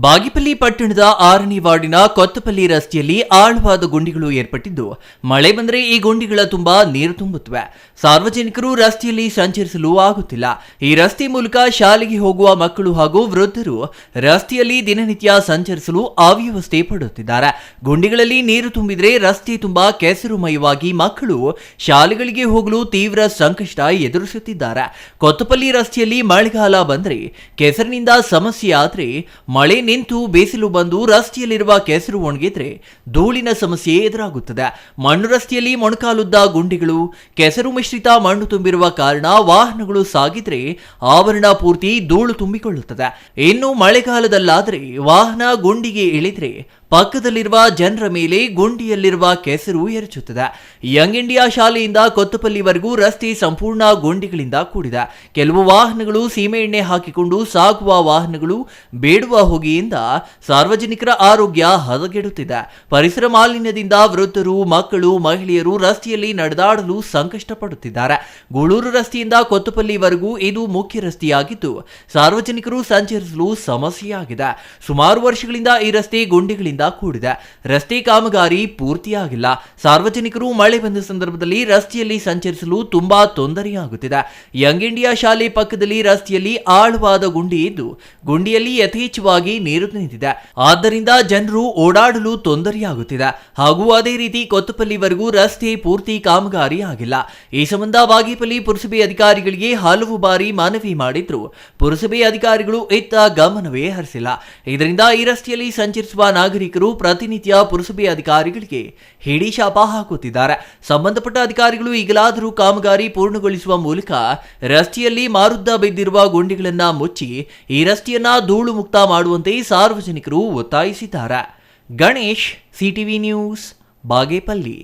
ಬಾಗೇಪಲ್ಲಿ ಪಟ್ಟಣದ 6ನೇ ವಾರ್ಡಿನ ಕೊತ್ತಪಲ್ಲಿ ರಸ್ತೆಯಲ್ಲಿ ಆಳವಾದ ಗುಂಡಿಗಳು ಏರ್ಪಟ್ಟಿದ್ದು, ಮಳೆ ಬಂದರೆ ಈ ಗುಂಡಿಗಳ ತುಂಬಾ ನೀರು ತುಂಬುತ್ತವೆ. ಸಾರ್ವಜನಿಕರು ರಸ್ತೆಯಲ್ಲಿ ಸಂಚರಿಸಲು ಆಗುತ್ತಿಲ್ಲ. ಈ ರಸ್ತೆ ಮೂಲಕ ಶಾಲೆಗೆ ಹೋಗುವ ಮಕ್ಕಳು ಹಾಗೂ ವೃದ್ಧರು ರಸ್ತೆಯಲ್ಲಿ ದಿನನಿತ್ಯ ಸಂಚರಿಸಲು ಅವ್ಯವಸ್ಥೆ ಪಡುತ್ತಿದ್ದಾರೆ. ಗುಂಡಿಗಳಲ್ಲಿ ನೀರು ತುಂಬಿದ್ರೆ ರಸ್ತೆ ತುಂಬಾ ಕೆಸರುಮಯವಾಗಿ ಮಕ್ಕಳು ಶಾಲೆಗಳಿಗೆ ಹೋಗಲು ತೀವ್ರ ಸಂಕಷ್ಟ ಎದುರಿಸುತ್ತಿದ್ದಾರೆ. ಕೊತ್ತಪಲ್ಲಿ ರಸ್ತೆಯಲ್ಲಿ ಮಳೆಗಾಲ ಬಂದರೆ ಕೆಸರಿನಿಂದ ಸಮಸ್ಯೆ ಆದ್ರೆ, ಮಳೆ ನಿಂತು ಬೇಸಿಲು ಬಂದು ರಸ್ತೆಯಲ್ಲಿರುವ ಕೆಸರು ಒಣಗಿದ್ರೆ ಧೂಳಿನ ಸಮಸ್ಯೆ ಎದುರಾಗುತ್ತದೆ. ಮಣ್ಣು ರಸ್ತೆಯಲ್ಲಿ ಮೊಣಕಾಲುದ್ದ ಗುಂಡಿಗಳು, ಕೆಸರು ಮಿಶ್ರಿತ ಮಣ್ಣು ತುಂಬಿರುವ ಕಾರಣ ವಾಹನಗಳು ಸಾಗಿದ್ರೆ ಆವರಣ ಪೂರ್ತಿ ಧೂಳು ತುಂಬಿಕೊಳ್ಳುತ್ತದೆ. ಇನ್ನು ಮಳೆಗಾಲದಲ್ಲಾದ್ರೆ ವಾಹನ ಗುಂಡಿಗೆ ಇಳಿದ್ರೆ ಪಕ್ಕದಲ್ಲಿರುವ ಜನರ ಮೇಲೆ ಗುಂಡಿಯಲ್ಲಿರುವ ಕೆಸರು ಎರಚುತ್ತದೆ. ಯಂಗ್ ಇಂಡಿಯಾ ಶಾಲೆಯಿಂದ ಕೊತ್ತಪಲ್ಲಿವರೆಗೂ ರಸ್ತೆ ಸಂಪೂರ್ಣ ಗುಂಡಿಗಳಿಂದ ಕೂಡಿದೆ. ಕೆಲವು ವಾಹನಗಳು ಸೀಮೆ ಎಣ್ಣೆ ಹಾಕಿಕೊಂಡು ಸಾಗುವ ವಾಹನಗಳು ಬೇಡುವ ಹೊಗೆಯಿಂದ ಸಾರ್ವಜನಿಕರ ಆರೋಗ್ಯ ಹದಗೆಡುತ್ತಿದೆ. ಪರಿಸರ ಮಾಲಿನ್ಯದಿಂದ ವೃದ್ಧರು, ಮಕ್ಕಳು, ಮಹಿಳೆಯರು ರಸ್ತೆಯಲ್ಲಿ ನಡೆದಾಡಲು ಸಂಕಷ್ಟ ಪಡುತ್ತಿದ್ದಾರೆ. ಗೂಳೂರು ರಸ್ತೆಯಿಂದ ಕೊತ್ತಪಲ್ಲಿವರೆಗೂ ಇದು ಮುಖ್ಯ ರಸ್ತೆಯಾಗಿದ್ದು, ಸಾರ್ವಜನಿಕರು ಸಂಚರಿಸಲು ಸಮಸ್ಯೆಯಾಗಿದೆ. ಸುಮಾರು ವರ್ಷಗಳಿಂದ ಈ ರಸ್ತೆ ಗುಂಡಿಗಳಿಂದ ಕೂಡಿದೆ. ರಸ್ತೆ ಕಾಮಗಾರಿ ಪೂರ್ತಿಯಾಗಿಲ್ಲ. ಸಾರ್ವಜನಿಕರು ಮಳೆ ಬಂದ ಸಂದರ್ಭದಲ್ಲಿ ರಸ್ತೆಯಲ್ಲಿ ಸಂಚರಿಸಲು ತುಂಬಾ ತೊಂದರೆಯಾಗುತ್ತಿದೆ. ಯಂಗ್ ಇಂಡಿಯಾ ಶಾಲೆ ಪಕ್ಕದಲ್ಲಿ ರಸ್ತೆಯಲ್ಲಿ ಆಳವಾದ ಗುಂಡಿ ಇದ್ದು, ಗುಂಡಿಯಲ್ಲಿ ಯಥೇಚ್ಛವಾಗಿ ನೀರು ನಿಂತಿದೆ. ಆದ್ದರಿಂದ ಜನರು ಓಡಾಡಲು ತೊಂದರೆಯಾಗುತ್ತಿದೆ. ಹಾಗೂ ಅದೇ ರೀತಿ ಕೊತ್ತಪಲ್ಲಿವರೆಗೂ ರಸ್ತೆ ಪೂರ್ತಿ ಕಾಮಗಾರಿ ಆಗಿಲ್ಲ. ಈ ಸಂಬಂಧ ಬಾಗೇಪಲ್ಲಿ ಪುರಸಭೆ ಅಧಿಕಾರಿಗಳಿಗೆ ಹಲವು ಬಾರಿ ಮನವಿ ಮಾಡಿದ್ರು ಪುರಸಭೆ ಅಧಿಕಾರಿಗಳು ಇತ್ತ ಗಮನವೇ ಹರಿಸಿಲ್ಲ. ಇದರಿಂದ ಈ ರಸ್ತೆಯಲ್ಲಿ ಸಂಚರಿಸುವ ನಾಗರಿಕರು ಪ್ರತಿನಿತ್ಯ ಪುರಸಭೆ ಅಧಿಕಾರಿಗಳಿಗೆ ಹಿಡಿ ಶಾಪ ಹಾಕುತ್ತಿದ್ದಾರೆ. ಸಂಬಂಧಪಟ್ಟ ಅಧಿಕಾರಿಗಳು ಈಗಲಾದರೂ ಕಾಮಗಾರಿ ಪೂರ್ಣಗೊಳಿಸುವ ಮೂಲಕ ರಸ್ತೆಯಲ್ಲಿ ಮಾರುದ್ದ ಬಿದ್ದಿರುವ ಗುಂಡಿಗಳನ್ನ ಮುಚ್ಚಿ ಈ ರಸ್ತೆಯನ್ನ ಧೂಳು ಮುಕ್ತ ಮಾಡುವಂತೆ ಸಾರ್ವಜನಿಕರು ಒತ್ತಾಯಿಸಿದ್ದಾರೆ. Ganesh, CTV news, Bagepalli.